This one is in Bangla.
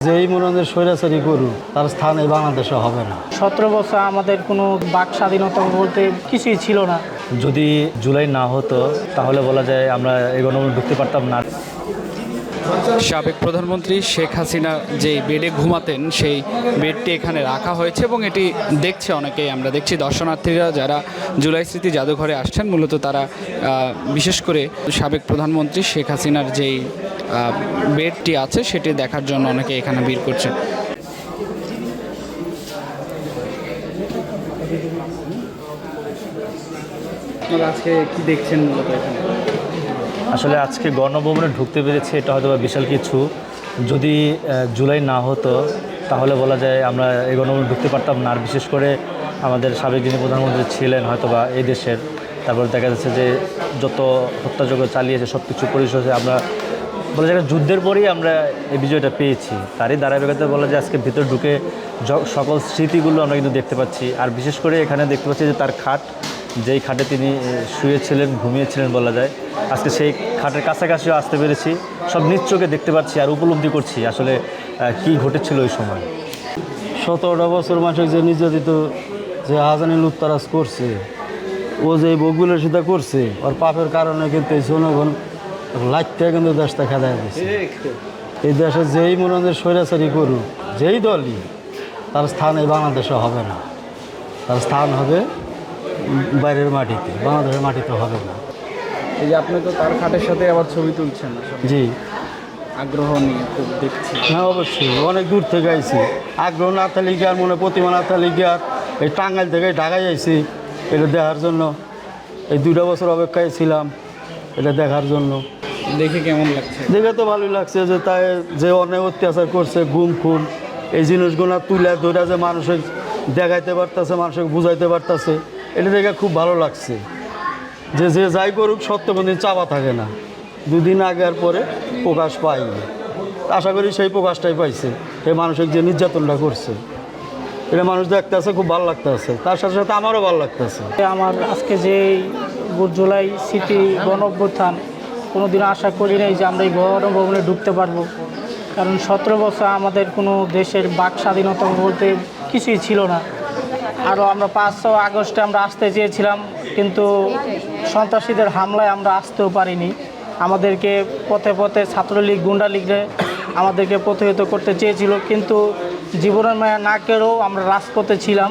যেই মনে স্বৈরাচারী করুক তার স্থান এই বাংলাদেশে হবে না। 17 বছর আমাদের কোনো বাক স্বাধীনতা বলতে কিছুই ছিল না। যদি জুলাই না হতো তাহলে বলা যায় আমরা এই গণভবনে ঢুকতে পারতাম না। সাবেক প্রধানমন্ত্রী শেখ হাসিনা যেই বেডে ঘুমাতেন সেই বেডটি এখানে রাখা হয়েছে এবং এটি দেখছে অনেকেই। আমরা দেখছি দর্শনার্থীরা যারা জুলাই স্মৃতি জাদুঘরে আসছেন মূলত তারা বিশেষ করে সাবেক প্রধানমন্ত্রী শেখ হাসিনার যেই বেডটি আছে সেটি দেখার জন্য অনেকে এখানে ভিড় করছে। আপনারা আজকে কি দেখছেন মূলত এখানে? আসলে আজকে গণভবনে ঢুকতে পেরেছি, এটা হয়তো বিশাল কিছু। যদি জুলাই না হতো তাহলে বলা যায় আমরা এই গণভবনে ঢুকতে পারতাম না। আর বিশেষ করে আমাদের সাবেক যিনি প্রধানমন্ত্রী ছিলেন হয়তোবা এই দেশের, তারপর দেখা যাচ্ছে যে যত হত্যাযজ্ঞ চালিয়েছে সব কিছু পরিশেষে আমরা বলা যায় যুদ্ধের পরেই আমরা এই বিজয়টা পেয়েছি। তারই ধারাবাহিকতা বলা যায় আজকে ভিতর ঢুকে সকল স্মৃতিগুলো আমরা কিন্তু দেখতে পাচ্ছি। আর বিশেষ করে এখানে দেখতে পাচ্ছি যে তার খাট, যেই খাটে তিনি শুয়েছিলেন, ঘুমিয়েছিলেন বলা যায়, আজকে সেই খাটের কাছাকাছিও আসতে পেরেছি। সব নিজ চোখে দেখতে পাচ্ছি আর উপলব্ধি করছি আসলে কি ঘটেছিল ওই সময়। 17টা বছর মানুষ যে নির্যাতিত, যে আজানি লুটতারাজ করছে, ও যে বগুলের সেটা করছে, ওর পাপের কারণে কিন্তু এই জনগণ লাইটটা কিন্তু দেশটা খেদায় দিচ্ছে। এই দেশে যেই মনে স্বৈরাচারী করুক, যেই দলই, তার স্থান এই বাংলাদেশে হবে না। তার স্থান হবে বাইরের মাটিতে, বাংলাদেশের মাটিতে হবে না। এই যে আপনি তো তার খাটের সাথে আবার ছবি তুলছেন, জি, আগ্রহ নিয়ে খুব দেখছি। হ্যাঁ অবশ্যই, অনেক দূর থেকে আইছি। আগ্রহ না থাকলে কি আর মনে প্রতিমা না থাকলে কি আর এই টাঙ্গাইল থেকে ঢাকায় আইছি এটা দেখার জন্য। এই 2টা বছর অপেক্ষায় ছিলাম এটা দেখার জন্য। দেখে কেমন লাগছে? দেখে তো ভালোই লাগছে যে তাই যে অনেক অত্যাচার করছে, গুম খুন, এই জিনিসগুলো তুলে ধরে যে মানুষের দেখাইতে পারতেছে, মানুষকে বুঝাইতে পারতেছে, এটা দেখে খুব ভালো লাগছে। যে যে যাই করুক সত্য কোনদিন চাপা থাকে না, 2 দিন আগে আর পরে প্রকাশ পাই। আশা করি সেই প্রকাশটাই পাইছে। এই মানুষের যে নির্যাতনটা করছে এটা মানুষ দেখতে আছে, খুব ভালো লাগতে আছে। তার সাথে সাথে আমারও ভালো লাগতেছে। আমার আজকে যে জুলাই স্মৃতি গণ অভ্যুত্থান, কোনোদিনও আশা করি নাই যে আমরা এই গণভবনে ঢুকতে পারবো। কারণ 17 বছর আমাদের কোনো দেশের বাক স্বাধীনতা বলতে কিছুই ছিল না। আরও আমরা 5 আগস্টে আমরা আসতে চেয়েছিলাম, কিন্তু সন্ত্রাসীদের হামলায় আমরা আসতেও পারিনি। আমাদেরকে পথে পথে ছাত্রলীগ, গুন্ডা লীগরে আমাদেরকে প্রতিহত করতে চেয়েছিল, কিন্তু জীবনের মায়া না করেও আমরা রাজপথে ছিলাম।